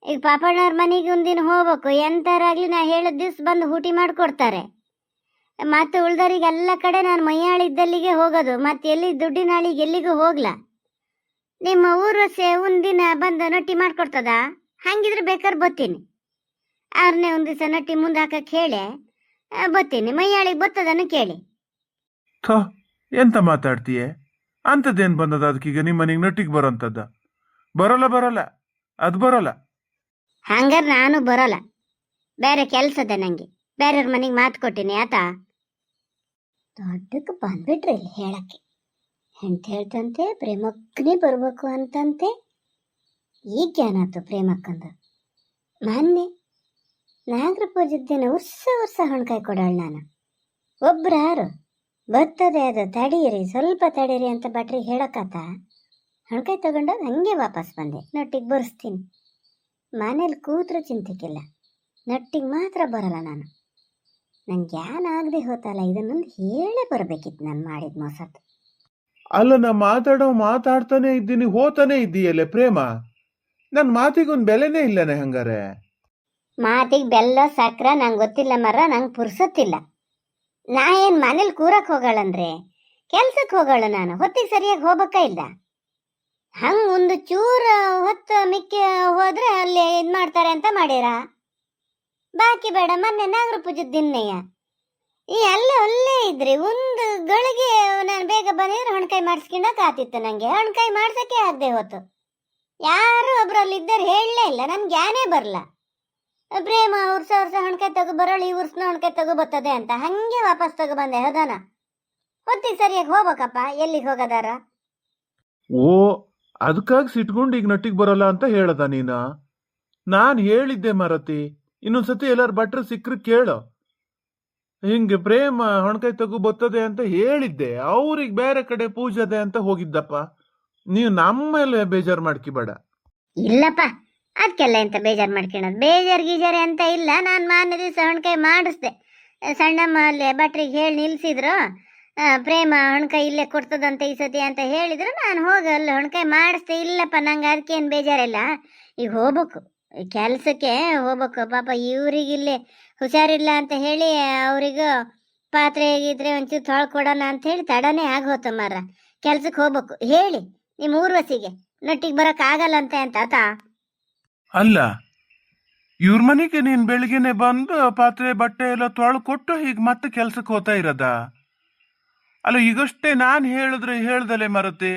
A: ಈಗ ಪಾಪಣ್ಣವ್ರ ಮನೆಗೆ ಒಂದಿನ ಹೋಗ್ಬೇಕು, ಎಂತಾರಾಗ್ಲಿ ನಾ ಹೇಳಿದ ದಿವ್ಸ ಬಂದು ಊಟಿ ಮಾಡಿಕೊಡ್ತಾರೆ. ಮತ್ತು ಉಳ್ದವ್ರಿಗೆಲ್ಲ ಕಡೆ ನಾನು ಮೈಯಾಳಿದ್ದಲ್ಲಿಗೆ ಹೋಗೋದು, ಮತ್ತೆ ಎಲ್ಲಿ ದುಡ್ಡಿನ ಆಳಿಗೆ ಎಲ್ಲಿಗೂ ಹೋಗ್ಲ. ನಿಮ್ಮ ಊರ್ವಸೆ ಒಂದಿನ ಬಂದು ನಟ್ಟಿ ಮಾಡ್ಕೊಡ್ತದ? ಹಂಗಿದ್ರೆ ಬೇಕಾದ್ರೆ ಬತ್ತೀನಿ. ಅವ್ರನ್ನೇ ಒಂದು ದಿವಸ ನಟ್ಟಿ ಮುಂದೆ ಹಾಕಕ್ಕೆ ಹೇಳಿ ಬತ್ತೀನಿ. ಮೈಯಾಳಿಗೆ ಬತ್ತದನ್ನು ಕೇಳಿ.
B: ಥೋ, ಎಂತ ಮಾತಾಡ್ತೀಯ? ಅಂಥದ್ದೇನು ಬಂದದ ಅದಕ್ಕೀಗ ನಿಮ್ಮ ಮನೆಗೆ ನಟ್ಟಿಗೆ ಬರೋಂಥದ್ದ? ಬರೋಲ್ಲ, ಅದು ಬರೋಲ್ಲ.
A: ಹಂಗಾರೆ ನಾನು ಬರೋಲ್ಲ, ಬೇರೆ ಕೆಲಸದ ನಂಗೆ. ಬೇರೆಯವ್ರ ಮನೆಗೆ ಮಾತು ಕೊಟ್ಟಿನಿ ಆತ. ದೊಡ್ಡಕ್ಕೆ ಬಂದ್ಬಿಟ್ರಿ ಇಲ್ಲಿ ಹೇಳಕ್ಕೆ. ಎಂತ ಹೇಳ್ತಂತೆ ಪ್ರೇಮಕ್ಕನೇ ಬರ್ಬೇಕು ಅಂತಂತೆ. ಈಗ ಏನಾಯ್ತು ಪ್ರೇಮಕ್ಕಂದು? ಮೊನ್ನೆ ನಾಗರ ಪೂಜೆ ದಿನ ವರ್ಷ ಹಣ್ಕಾಯಿ ಕೊಡೋಳು ನಾನು. ಒಬ್ರಾರು ಬರ್ತದೆ ಅದು, ತಡೀರಿ ಸ್ವಲ್ಪ ತಡೀರಿ ಅಂತ ಭಟ್ರಿಗೆ ಹೇಳಕ್ಕಾತ. ಹಣ್ಕಾಯಿ ತಗೊಂಡಾಗ ಹಂಗೆ ವಾಪಸ್ ಬಂದೆ. ನಟ್ಟಿಗೆ ಬರ್ಸ್ತೀನಿ. ಮನೇಲಿ ಕೂತ್ರೂ ಚಿಂತೆಗಿಲ್ಲ, ನಟ್ಟಿಗೆ ಮಾತ್ರ ಬರಲ್ಲ ನಾನು. ನಂಗೆ ಏನಾಗದೆ ಹೋತಲ್ಲ, ಇದನ್ನೊಂದು ಹೇಳೇ ಬರಬೇಕಿತ್ತು ನಾನು ಮಾಡಿದ ಮೋಸದ್ದು.
B: ಅಲ್ಲ, ನಾ ಮಾತಾಡ್ತಾನೆ ಇದ್ದೀನಿ, ಹೋತಾನೆ ಇದ್ದೀಯಲ್ಲೇ ಪ್ರೇಮ. ನನ್ನ ಮಾತಿಗೊಂದು ಬೆಲೆನೇ ಇಲ್ಲನೆ ಹಂಗಾರೆ?
A: ಮಾತಿಗೆ ಬೆಲ್ಲ ಸಕ್ರ ನಂಗೆ ಗೊತ್ತಿಲ್ಲ ಮರ, ನಂಗೆ ಪುರ್ಸೊತ್ತಿಲ್ಲ. ನಾ ಏನು ಮನೇಲಿ ಕೂರಕ್ಕೆ ಹೋಗಳಂದ್ರೆ ಕೆಲ್ಸಕ್ಕೆ ಹೋಗಳು ನಾನು. ಹೊತ್ತಿಗೆ ಸರಿಯಾಗಿ ಹೋಗ್ಬೇಕ ಇಲ್ಲ? ಹಂಗೆ ಒಂದು ಚೂರು ಹೊತ್ತು ಮಿಕ್ಕಿ ಹೋದ್ರೆ ಅಲ್ಲಿ ಇದು ಮಾಡ್ತಾರೆ ಅಂತ ಮಾಡ್ಯಾರ. ಬಾಕಿ ಬೇಡ. ಮೊನ್ನೆ ನಾಗರ ಪೂಜದ ದಿನಯ್ಯ ಈ ಅಲ್ಲೇ ಇದ್ರಿ ಒಂದು ಗಳಿಗೆ ನಾನು ಬೇಗ ಬಂದಿದ್ರೆ ಹಣ್ಕಾಯಿ ಮಾಡಿಸ್ಕೊಂಡಕ್ಕೆ ಆತಿತ್ತು. ನನಗೆ ಹಣ್ಕಾಯಿ ಮಾಡ್ಸೋಕ್ಕೆ ಆಗದೆ ಹೋತು. ಯಾರು ಒಬ್ರಲ್ಲಿ ಇದ್ದಾರೆ ಹೇಳಲೇ ಇಲ್ಲ, ನನ್ಗೆ ಯಾನೇ ಬರಲ್ಲ. ಪ್ರೇಮ ವರ್ಷ ಹಣ್ಕಾಯಿ ತಗೋ ಬರೋಳು, ಈ ವರ್ಷನ ಹಣ್ಕಾಯಿ ತಗೋ ಬರ್ತದೆ ಅಂತ ಹಂಗೆ ವಾಪಸ್ ತಗೋ ಬಂದೆ. ಹೌದಾನ? ಹೊತ್ತಿಗೆ ಸರಿಯಾಗಿ ಹೋಗ್ಬೇಕಪ್ಪ, ಎಲ್ಲಿಗೆ ಹೋಗೋದಾರ?
B: ಓ, ಅದಕ್ಕಾಗಿ ಸಿಟ್ಕೊಂಡು ಈಗ ನಟ್ಟಿಗೆ ಬರಲ್ಲ ಅಂತ ಹೇಳದ ನೀನ? ನಾನು ಹೇಳಿದ್ದೆ ಮಾರತಿ, ಇನ್ನೊಂದ್ಸತಿ ಎಲ್ಲಾರು ಭಟ್ರು ಸಿಕ್ಕ್ರೆ ಕೇಳು. ಹಿಂಗೆ ಪ್ರೇಮ ಹಣ್ಕಾಯಿ ತಗೋ ಬರ್ತದೆ ಅಂತ ಹೇಳಿದ್ದೆ. ಅವ್ರಿಗೆ ಬೇರೆ ಕಡೆ ಪೂಜದೆ ಅಂತ ಹೋಗಿದ್ದಪ್ಪ. ನೀವು ನಮ್ಮ ಮೇಲೆ ಬೇಜಾರು ಮಾಡ್ಕಿಬೇಡ.
A: ಇಲ್ಲಪ್ಪ, ಅದಕ್ಕೆಲ್ಲ ಎಂತ ಬೇಜಾರು ಮಾಡ್ಕೊಳ್ಳೋದು? ಬೇಜಾರು ಗೀಜಾರೆ ಅಂತ ಇಲ್ಲ. ನಾನು ಮಾರನೇ ದಿವಸ ಹಣ್ಕಾಯಿ ಮಾಡಿಸ್ದೆ. ಸಣ್ಣಮ್ಮ ಅಲ್ಲಿ ಭಟ್ರಿಗೆ ಹೇಳಿ ನಿಲ್ಸಿದ್ರು. ಪ್ರೇಮ ಹಣ್ಕಾಯಿ ಇಲ್ಲೇ ಕೊಡ್ತದಂತ ಈ ಸತಿ ಅಂತ ಹೇಳಿದ್ರು. ನಾನು ಹೋಗಿ ಅಲ್ಲಿ ಹಣ್ಕಾಯಿ ಮಾಡಿಸ್ದೆ. ಇಲ್ಲಪ್ಪ, ನಂಗೆ ಅದಕ್ಕೇನು ಬೇಜಾರಿಲ್ಲ. ಈಗ ಹೋಗ್ಬೇಕು, ಕೆಲಸಕ್ಕೆ ಹೋಗ್ಬೇಕು. ಪಾಪ ಇವ್ರಿಗಿಲ್ಲಿ ಹುಷಾರಿಲ್ಲ ಅಂತ ಹೇಳಿ ಅವರಿಗೂ ಪಾತ್ರೆ ಗೀತ್ರೆ ಒಂಚೂರು ತೊಳ್ಕೊಡೋಣ ಅಂತ ಹೇಳಿ ತಡನೇ ಆಗೋತ ಮಾರ. ಕೆಲ್ಸಕ್ಕೆ ಹೋಗ್ಬೇಕು. ಹೇಳಿ ನಿಮ್ಮ ಊರ್ವಸಿಗೆ ನಟ್ಟಿಗೆ ಬರೋಕ್ಕಾಗಲ್ಲ ಅಂತ ಆತ.
B: ಅಲ್ಲ, ಇವ್ರ ಮನೆಗೆ ನೀನ್ ಬೆಳಿಗ್ಗೆನೆ ಬಂದು ಪಾತ್ರೆ ಬಟ್ಟೆ ಎಲ್ಲ ತೊಳ್ಕೊಟ್ಟು ಹೀಗೆ ಮತ್ತೆ ಕೆಲ್ಸಕ್ಕೆ ಹೋಗ್ತಾ ಇರೋದ? ಅಲ್ಲ, ಈಗಷ್ಟೇ ನಾನು ಹೇಳ್ದಲೆ ಮರತಿ,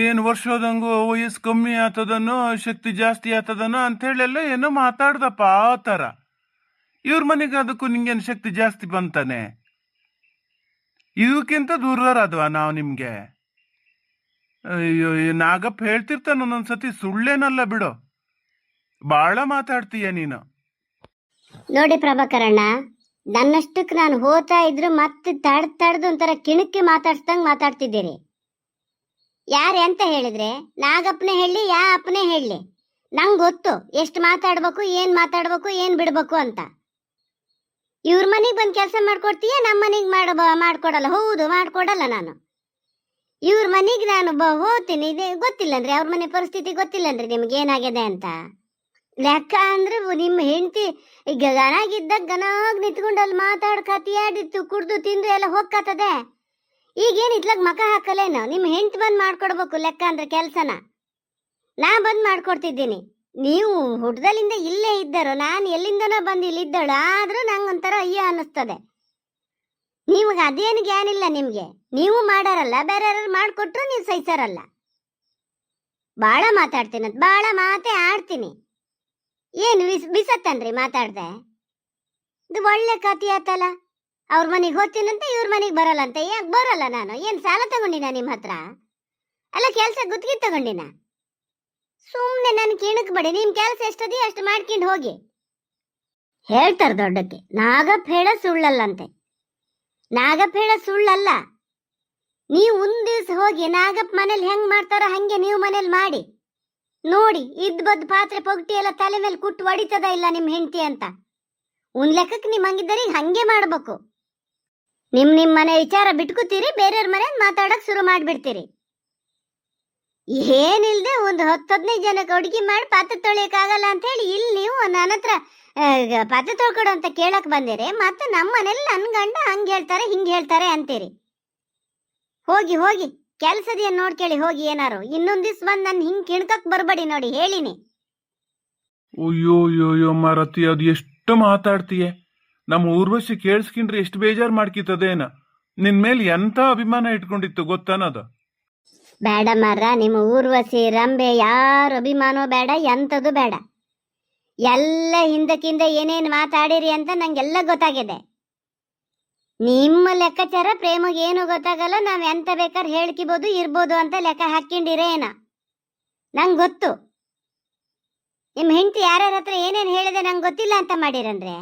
B: ಏನು ವರ್ಷದಂಗು ವಯಸ್ಸು ಕಮ್ಮಿ ಆತದನೋ ಶಕ್ತಿ ಜಾಸ್ತಿ ಆತದನೋ ಅಂತ ಹೇಳೆಲ್ಲ ಏನೋ ಮಾತಾಡ್ದಪ್ಪ ಆ ಥರ. ಇವ್ರ ಮನೆಗೆ ಅದಕ್ಕೂ ನಿಂಗೇನು ಶಕ್ತಿ ಜಾಸ್ತಿ ಬಂತಾನೆ? ಇದಕ್ಕಿಂತ ದೂರದವ ನಾವು ನಿಮ್ಗೆ. ಅಯ್ಯೋ, ನಾಗಪ್ಪ ಹೇಳ್ತಿರ್ತಾನ ಒಂದೊಂದ್ಸತಿ, ಸುಳ್ಳೇನಲ್ಲ ಬಿಡು. ಬಾಳ ಮಾತಾಡ್ತೀಯ ನೀನು.
A: ನೋಡಿ ಪ್ರಭಾಕರಣ್ಣ, ನನ್ನಷ್ಟಕ್ಕೆ ನಾನು ಹೋಗ್ತಾ ಇದ್ರು ಮತ್ತೆ ತಡ್ದು ಒಂಥರ ಕಿಣಕ್ಕೆ ಮಾತಾಡ್ಸ್ದಂಗೆ ಮಾತಾಡ್ತಿದ್ದೀರಿ. ಯಾರು ಎಂತ ಹೇಳಿದ್ರೆ ನಾಗಪ್ಪನೇ ಹೇಳಿ ಯಾ ಅಪ್ಪನೇ ಹೇಳಿ, ನಂಗೆ ಗೊತ್ತು ಎಷ್ಟು ಮಾತಾಡ್ಬೇಕು, ಏನು ಬಿಡ್ಬೇಕು ಅಂತ. ಇವ್ರ ಮನೆಗೆ ಬಂದು ಕೆಲಸ ಮಾಡ್ಕೊಡ್ತೀಯ, ನಮ್ಮ ಮನೆಗೆ ಮಾಡ್ಕೊಡಲ್ಲ? ಹೌದು, ಮಾಡ್ಕೊಡಲ್ಲ ನಾನು. ಇವ್ರ ಮನೆಗೆ ನಾನು ಹೋಗ್ತೀನಿ. ಇದೇ ಗೊತ್ತಿಲ್ಲನ್ರಿ ಅವ್ರ ಮನೆ ಪರಿಸ್ಥಿತಿ ಗೊತ್ತಿಲ್ಲನ್ರಿ ನಿಮ್ಗೆ ಏನಾಗಿದೆ ಅಂತ. ಲೆಕ್ಕ ಅಂದ್ರೆ ನಿಮ್ಮ ಹೆಂಡತಿ ಈಗ ಗನಾಗ್ ನಿಂತ್ಕೊಂಡು ಅಲ್ಲಿ ಮಾತಾಡ್ಕತಿಯಾಡಿತ್ತು, ಕುಡ್ದು ತಿಂದು ಎಲ್ಲ ಹೋಗ್ಕತ್ತದೆ. ಈಗೇನು ಇತ್ಲಾಗ ಮಕ ಹಾಕಲೇನು? ನಿಮ್ಮ ಹೆಂಡತಿ ಬಂದು ಮಾಡ್ಕೊಡ್ಬೇಕು ಲೆಕ್ಕ ಅಂದ್ರೆ ಕೆಲ್ಸನ. ನಾ ಬಂದು ಮಾಡ್ಕೊಡ್ತಿದ್ದೀನಿ. ನೀವು ಹುಟ್ಟದಲ್ಲಿಂದ ಇಲ್ಲೇ ಇದ್ದರು, ನಾನು ಎಲ್ಲಿಂದನೋ ಬಂದು ಇಲ್ಲಿದ್ದಳು, ಆದ್ರೂ ನಂಗೊಂಥರ ಅಯ್ಯೋ ಅನ್ನಿಸ್ತದೆ. ನಿಮ್ಗೆ ಅದೇನು ಜ್ಞಾನ ಇಲ್ಲ ನಿಮ್ಗೆ. ನೀವು ಮಾಡಾರಲ್ಲ, ಬೇರೆ ಯಾರು ಮಾಡಿಕೊಟ್ರು ನೀವು ಸಹಿಸಾರಲ್ಲ. ಭಾಳ ಮಾತಾಡ್ತೀನಂತ, ಭಾಳ ಮಾತೇ ಆಡ್ತೀನಿ. ಏನು ಬಿಸತ್ತನ್ರಿ ಮಾತಾಡ್ದೆ? ಇದು ಒಳ್ಳೆ ಕಥೆ ಆತಲ್ಲ. ಅವ್ರ ಮನೆಗೆ ಹೋಗ್ತೀನಂತೆ, ಇವ್ರ ಮನೆಗೆ ಬರಲ್ಲಂತೆ. ಯಾಕೆ ಬರಲ್ಲ? ನಾನು ಏನು ಸಾಲ ತಗೊಂಡಿನ ನಿಮ್ಮ ಹತ್ರ? ಅಲ್ಲ, ಕೆಲಸ ಗುತ್ತಿಗೆ ತಗೊಂಡಿನ? ಸುಮ್ಮನೆ ನನ್ನ ಕಿಣಕ್ ಬಡಿ. ನಿಮ್ ಕೆಲಸ ಎಷ್ಟದಿ ಅಷ್ಟು ಮಾಡ್ಕೊಂಡು ಹೋಗಿ. ಹೇಳ್ತಾರ ದೊಡ್ಡಕ್ಕೆ, ನಾಗಪ್ಪ ಹೇಳ ಸುಳ್ಳಲ್ಲಂತೆ. ನಾಗಪ್ಪ ಹೇಳ ಸುಳ್ಳಲ್ಲ. ನೀವು ಒಂದ್ ದಿವ್ಸ ಹೋಗಿ ನಾಗಪ್ಪ ಮನೇಲಿ ಹೆಂಗ್ ಮಾಡ್ತಾರೋ ಹಂಗೆ ನೀವು ಮನೇಲಿ ಮಾಡಿ ನೋಡಿ. ಇದ್ ಬದ್ ಪಾತ್ರೆ ಪೊಗಟಿ ಎಲ್ಲ ತಲೆ ಮೇಲೆ ಕುಟ್ಟು ಹೊಡಿತದ ಇಲ್ಲ ನಿಮ್ ಹೆಂಡತಿ ಅಂತ. ಒಂದ್ ಲೆಕ್ಕಕ್ಕೆ ನಿಮ್ ಹಂಗಿದ್ದಾರೆ ಹಂಗೆ ಮಾಡ್ಬೇಕು. ನಿಮ್ ಮನೆ ವಿಚಾರ ಬಿಟ್ಕೋತೀರಿ, ಬೇರೆಯವ್ರ ಮನೆ ಮಾತಾಡಕ್ ಶುರು ಮಾಡ್ಬಿಡ್ತೀರಿ. ಏನಿಲ್ದೆ ಒಂದು 10-15 ಜನಕ್ಕೆ ಅಡುಗೆ ಮಾಡಿ ಪಾತ್ರೆ ತೊಳಿಯಕ್ಕಾಗಲ್ಲ ಅಂತ ಹೇಳಿ ಇಲ್ಲಿ ನೀವು ನನ್ನ ಹತ್ರ ಪಾತ್ರೆ ತೊಳ್ಕೊಡು ಅಂತ ಕೇಳಕ್ ಬಂದಿರಿ. ಮತ್ತೆ ನಮ್ಮ ಮನೇಲಿ ನನ್ ಗಂಡ ಹಂಗೆ ಹೇಳ್ತಾರೆ ಹಿಂಗೆ ಹೇಳ್ತಾರೆ ಅಂತೀರಿ. ಹೋಗಿ ಹೋಗಿ ಕೆಲ್ಸದೇನು ನೋಡ್ಕೇಳಿ ಹೋಗಿ. ಏನಾರು ಇನ್ನೊಂದ್ ದಿವ್ಸ ಬಂದು ನನ್ನ ಹಿಂಗೆ ಕಿಣ್ಕಕ್ ಬರ್ಬೇಡಿ ನೋಡಿ, ಹೇಳಿನಿ.
B: ಅಯ್ಯೋ ಮಾರತಿ, ಅದು ಎಷ್ಟು ಮಾತಾಡ್ತೀಯ. ನಮ್ಮ ಊರ್ವಶಿ ಕೇಳಿಸ್ಕೊಂಡ್ರೆ ಎಷ್ಟು ಬೇಜಾರು ಮಾಡ್ಕಿತದೇನ. ನಿನ್ ಮೇಲೆ ಎಂತ ಅಭಿಮಾನ ಇಟ್ಕೊಂಡಿತ್ತು ಗೊತ್ತಾನದ.
A: ಬೇಡ ಮರ್ರ, ನಿಮ್ಮ ಊರ್ವಶಿ ರಂಬೆ ಯಾರ ಅಭಿಮಾನೋ ಬೇಡ, ಎಂಥದ್ದು ಬೇಡ. ಎಲ್ಲ ಹಿಂದಕ್ಕಿಂದ ಏನೇನು ಮಾತಾಡಿರಿ ಅಂತ ನಂಗೆಲ್ಲ ಗೊತ್ತಾಗಿದೆ. ನಿಮ್ಮ ಲೆಕ್ಕಾಚಾರ ಪ್ರೇಮಗೆ ಏನು ಗೊತ್ತಾಗಲ್ಲ. ನಾವ್ ಎಂತ ಬೇಕಾದ್ರೆ ಹೇಳ್ಕಿಬೋದು ಇರ್ಬೋದು ಅಂತ ಲೆಕ್ಕ ಹಾಕೊಂಡಿರೇನ ನಂಗೆ ಗೊತ್ತು. ನಿಮ್ಮ ಹೆಂಡತಿ ಯಾರ್ಯಾರ ಹತ್ರ ಏನೇನು ಹೇಳಿದೆ ನಂಗೆ ಗೊತ್ತಿಲ್ಲ ಅಂತ ಮಾಡಿರನ್ರೆ.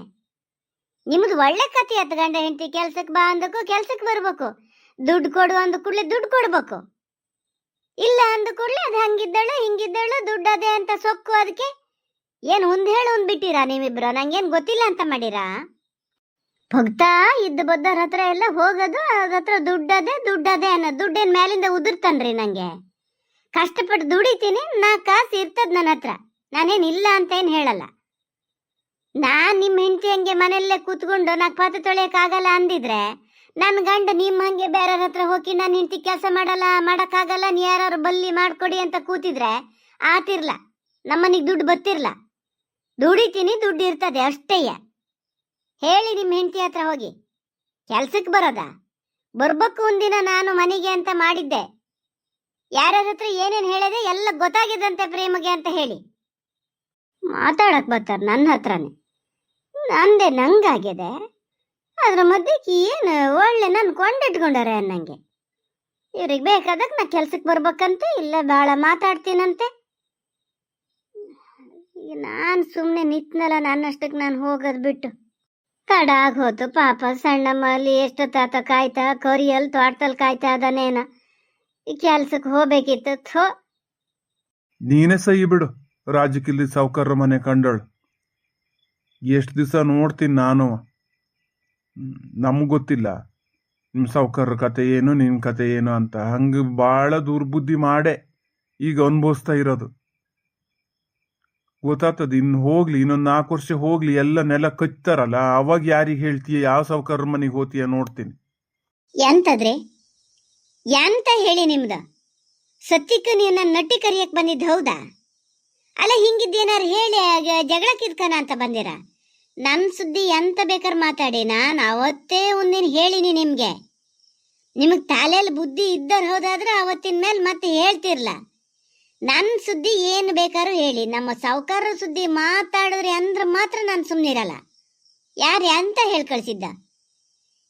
A: ನಿಮ್ದು ಒಳ್ಳೆ ಕಥೆ ಆಯ್ತು. ಗಂಡ ಹೆಂಡತಿ ಕೆಲ್ಸಕ್ಕೆ ಬಾ ಅಂದಕ್ಕೂ ಕೆಲ್ಸಕ್ಕೆ ಬರ್ಬೇಕು, ದುಡ್ಡು ಕೊಡು ಅಂದ ಕೂಡಲೇ ದುಡ್ಡು ಕೊಡ್ಬೇಕು. ಇಲ್ಲ ಅಂದ ಕೂಡಲೇ ಅದು ಹಂಗಿದ್ದಳು ಹಿಂಗಿದ್ದಳು ದುಡ್ಡು ಅದೇ ಅಂತ ಸೊಕ್ಕು. ಅದಕ್ಕೆ ಏನು ಒಂದ್ ಹೇಳು ಒಂದ್ ಬಿಟ್ಟಿರಾ ನೀವಿಬ್ರು? ನಂಗೇನು ಗೊತ್ತಿಲ್ಲ ಅಂತ ಮಾಡಿರಾ? ಭಕ್ತಾ ಇದ್ದ ಬದ್ದರ ಹತ್ರ ಎಲ್ಲ ಹೋಗೋದು, ಅದ್ರ ಹತ್ರ ದುಡ್ಡದೇ ಅನ್ನೋ. ದುಡ್ಡೇನ್ ಮೇಲಿಂದ ಉದುರ್ತನ್ರಿ. ನಂಗೆ ಕಷ್ಟಪಟ್ಟು ದುಡಿತೀನಿ, 4 ಕಾಸು ಇರ್ತದ ನನ್ನ ಹತ್ರ. ನಾನೇನು ಇಲ್ಲ ಅಂತ ಏನು ಹೇಳಲ್ಲ. ನಾನ್ ನಿಮ್ಮ ಹೆಂಡತಿ ಹಂಗೆ ಮನೆಯಲ್ಲೇ ಕೂತ್ಕೊಂಡು 4 ಪಾತ್ರೆ ತೊಳೆಯಕ್ಕಾಗಲ್ಲ ಅಂದಿದ್ರೆ, ನನ್ನ ಗಂಡ ನಿಮ್ಮ ಹಂಗೆ ಬೇರೆಯವ್ರ ಹತ್ರ ಹೋಗಿ ನಾನು ಹೆಂಡತಿ ಕೆಲಸ ಮಾಡಕ್ಕಾಗಲ್ಲ, ನೀ ಯಾರು ಬಲ್ಲಿ ಮಾಡ್ಕೊಡಿ ಅಂತ ಕೂತಿದ್ರೆ ಆತಿರ್ಲ. ನಮ್ಮನಿಗೆ ದುಡ್ಡು ಬತ್ತಿರ್ಲ. ದುಡಿತೀನಿ, ದುಡ್ಡು ಇರ್ತದೆ ಅಷ್ಟೇಯ. ಹೇಳಿ ನಿಮ್ಮ ಹೆಂಡತಿ ಹತ್ರ ಹೋಗಿ. ಕೆಲ್ಸಕ್ಕೆ ಬರೋದಾ? ಬರ್ಬೇಕು ಒಂದಿನ ನಾನು ಮನೆಗೆ ಅಂತ ಮಾಡಿದ್ದೆ. ಯಾರ್ಯಾರ ಹತ್ರ ಏನೇನು ಹೇಳಿದೆ ಎಲ್ಲ ಗೊತ್ತಾಗಿದ್ದಂತೆ ಪ್ರೇಮಗೆ ಅಂತ ಹೇಳಿ ಮಾತಾಡಕ್ ಬರ್ತಾರ ನನ್ನ ಹತ್ರನೇ. ನಂದೆ ನಂಗಾಗಿದೆ, ಅದ್ರ ಮಧ್ಯಕ್ಕೆ ಏನು ಒಳ್ಳೆ ನನ್ನ ಕೊಂಡಿಟ್ಕೊಂಡಾರೆ ಅನ್ನಂಗೆ. ಇವ್ರಿಗೆ ಬೇಕಾದಾಗ ನಾ ಕೆಲ್ಸಕ್ಕೆ ಬರ್ಬೇಕಂತೆ, ಇಲ್ಲ ಭಾಳ ಮಾತಾಡ್ತೀನಂತೆ. ನಾನು ಸುಮ್ಮನೆ ನಿತ್ನಲ್ಲ, ನನ್ನಷ್ಟಕ್ಕೆ ನಾನು ಹೋಗೋದು ಬಿಟ್ಟು ತಡ ಆಗೋತು. ಪಾಪ ಸಣ್ಣಮ್ಮಲ್ಲಿ ಎಷ್ಟೊತ್ತಾತ ಕಾಯ್ತಾ, ಕೊರಿಯಲ್ಲಿ ತೋಟದಲ್ಲಿ ಕಾಯ್ತಾ ಅದನೇನ. ಈ ಕೆಲ್ಸಕ್ಕೆ ಹೋಗ್ಬೇಕಿತ್ತು. ಥೋ,
B: ನೀನೇ ಸಹಿ ಬಿಡು. ರಾಜಕಿಲ್ಲಿ ಸಾವುಕಾರ ಮನೆ ಕಂಡಳು. ಎಷ್ಟು ದಿವಸ ನೋಡ್ತೀನಿ ನಾನು. ನಮ್ಗೆ ಗೊತ್ತಿಲ್ಲ ನಿಮ್ಮ ಸಾವುಕಾರರ ಕತೆ ಏನು, ನಿನ್ನ ಕತೆ ಏನು ಅಂತ. ಹಂಗೆ ಭಾಳ ದುರ್ಬುದ್ಧಿ ಮಾಡೇ ಈಗ ಅನ್ಭವಿಸ್ತಾ ಇರೋದು. ಗೊತ್ತಾಗ್ತದೆ. ಇನ್ನು ಹೋಗ್ಲಿ, ಇನ್ನೊಂದು 4 ವರ್ಷ ಹೋಗ್ಲಿ, ಎಲ್ಲ ನೆಲ ಕಚ್ತಾರಲ್ಲ, ಅವಾಗ ಯಾರಿಗೆ ಹೇಳ್ತೀಯ, ಯಾವ ಸಾವುಕಾರರ ಮನೆಗೆ ಹೋಗ್ತೀಯ ನೋಡ್ತೀನಿ.
A: ಎಂತದ್ರಿ ಎಂತ ಹೇಳಿ ನಿಮ್ದು? ಸತ್ಯಕ್ಕೆ ನೀವು ನನ್ನ ನಟ್ಟಿ ಕರಿಯಕ್ಕೆ ಬಂದಿದ್ದು ಹೌದಾ? ಅಲ್ಲ, ಹಿಂಗಿದ್ದೇನಾರು ಹೇಳಿ ಜಗಳಕ್ಕಿದ್ಕನ ಅಂತ ಬಂದಿರ? ನನ್ನ ಸುದ್ದಿ ಎಂತ ಬೇಕಾದ್ರೆ ಮಾತಾಡಿ, ನಾನು ಅವತ್ತೇ ಒಂದಿನ ಹೇಳಿನಿ ನಿಮ್ಗೆ. ನಿಮಗೆ ತಲೆಯಲ್ಲಿ ಬುದ್ಧಿ ಇದ್ದರ್ ಹೋದಾದ್ರೆ ಅವತ್ತಿನ ಮೇಲೆ ಮತ್ತೆ ಹೇಳ್ತಿರ್ಲ. ನನ್ನ ಸುದ್ದಿ ಏನು ಬೇಕಾದ್ರೂ ಹೇಳಿ, ನಮ್ಮ ಸಾವುಕಾರರ ಸುದ್ದಿ ಮಾತಾಡಿದ್ರಿ ಅಂದ್ರೆ ಮಾತ್ರ ನಾನು ಸುಮ್ಮನಿರಲ್ಲ. ಯಾರು ಅಂತ ಹೇಳಿ ಕಳ್ಸಿದ್ದ?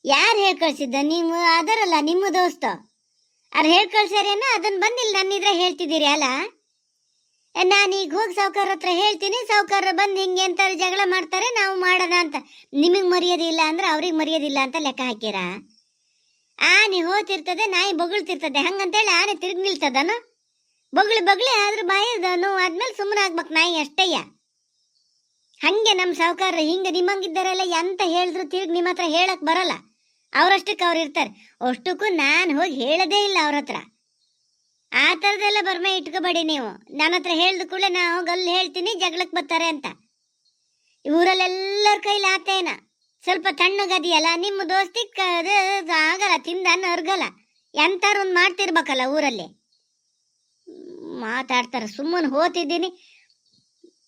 A: ಯಾರು ಹೇಳಿ ಕಳ್ಸಿದ್ದ? ನೀವು ಅದರಲ್ಲ ನಿಮ್ಮ ದೋಸ್ತ ಅವ್ರು ಹೇಳಿ ಕಳ್ಸ್ಯಾರೇನ? ಅದನ್ನ ಬಂದಿಲ್ಲ ನನ್ನಿದ್ರೆ ಹೇಳ್ತಿದ್ದೀರಿ ಅಲ್ಲ. ನಾನೀಗ ಹೋಗಿ ಸಾವುಕಾರ ಹತ್ರ ಹೇಳ್ತೀನಿ, ಸಾವುಕಾರ ಬಂದು ಹಿಂಗೆ ಅಂತಾರೆ, ಜಗಳ ಮಾಡ್ತಾರೆ, ನಾವು ಮಾಡೋಣ ಅಂತ. ನಿಮಗೆ ಮರ್ಯಾದಿಲ್ಲ ಅಂದ್ರೆ ಅವ್ರಿಗೆ ಮರ್ಯಾದಿಲ್ಲ ಅಂತ ಲೆಕ್ಕ ಹಾಕಿರ? ಆನೆ ಹೋತಿರ್ತದೆ, ನಾಯಿ ಬೊಗಳ್ತಿರ್ತದೆ, ಹಂಗಂತೇಳಿ ಆನೆ ತಿರುಗಿ ನಿಲ್ತದನು? ಬೊಗಳಿ ಆದ್ರೂ ಬಾಯದ ನೋವು ಆದ್ಮೇಲೆ ಸುಮ್ಮನೆ ಆಗ್ಬೇಕು ನಾಯಿ ಅಷ್ಟಯ್ಯ. ಹಂಗೆ ನಮ್ಮ ಸಾವುಕಾರ ಹಿಂಗೆ ನಿಮ್ಮಂಗಿದ್ದಾರಲ್ಲ, ಎಂತ ಹೇಳಿದ್ರು ತಿರುಗಿ ನಿಮ್ಮ ಹತ್ರ ಹೇಳಕ್ ಬರಲ್ಲ. ಅವ್ರಷ್ಟಕ್ಕೆ ಅವ್ರು ಇರ್ತಾರೆ. ಅಷ್ಟಕ್ಕೂ ನಾನು ಹೋಗಿ ಹೇಳದೇ ಇಲ್ಲ ಅವ್ರ ಹತ್ರ. ಆ ಥರದೆಲ್ಲ ಬರ್ಮೆ ಇಟ್ಕೋಬೇಡಿ ನೀವು. ನನ್ನ ಹತ್ರ ಹೇಳ್ದ ಕೂಡಲೇ ನಾ ಹೋಗಿ ಅಲ್ಲಿ ಹೇಳ್ತೀನಿ ಜಗಳಕ್ಕೆ ಬರ್ತಾರೆ ಅಂತ. ಊರಲ್ಲೆಲ್ಲರ ಕೈಲಿ ಆತೇನ. ಸ್ವಲ್ಪ ತಣ್ಣಗದಿಯಲ್ಲ, ನಿಮ್ಮ ದೋಸ್ತಿಕ್ ಆಗಲ್ಲ, ತಿಂದನ್ನ ಅರ್ಗಲ್ಲ. ಎಂತಾರು ಒಂದು ಮಾಡ್ತಿರ್ಬೇಕಲ್ಲ ಊರಲ್ಲಿ. ಮಾತಾಡ್ತಾರೆ. ಸುಮ್ಮನೆ ಹೋತಿದ್ದೀನಿ,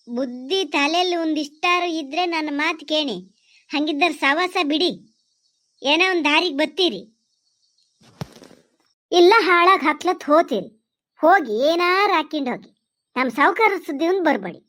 A: ಬುದ್ಧಿ ತಲೆಯಲ್ಲಿ ಒಂದಿಷ್ಟಾರು ಇದ್ರೆ ನನ್ನ ಮಾತು ಕೇಳಿ, ಹಂಗಿದ್ದರ ಸವಾಸ ಬಿಡಿ, ಏನೋ ಒಂದು ದಾರಿಗೆ ಬತ್ತೀರಿ, ಇಲ್ಲ ಹಾಳಾಗಿ ಹತ್ಲತ್ ಹೋತೀರಿ. ಹೋಗಿ ಏನಾರು ಹಾಕಿಂಡ್ ಹೋಗಿ, ನಮ್ಮ ಸಾವುಕಾರ ಸುದ್ದಿ ಒಂದು ಬರಬೇಡಿ.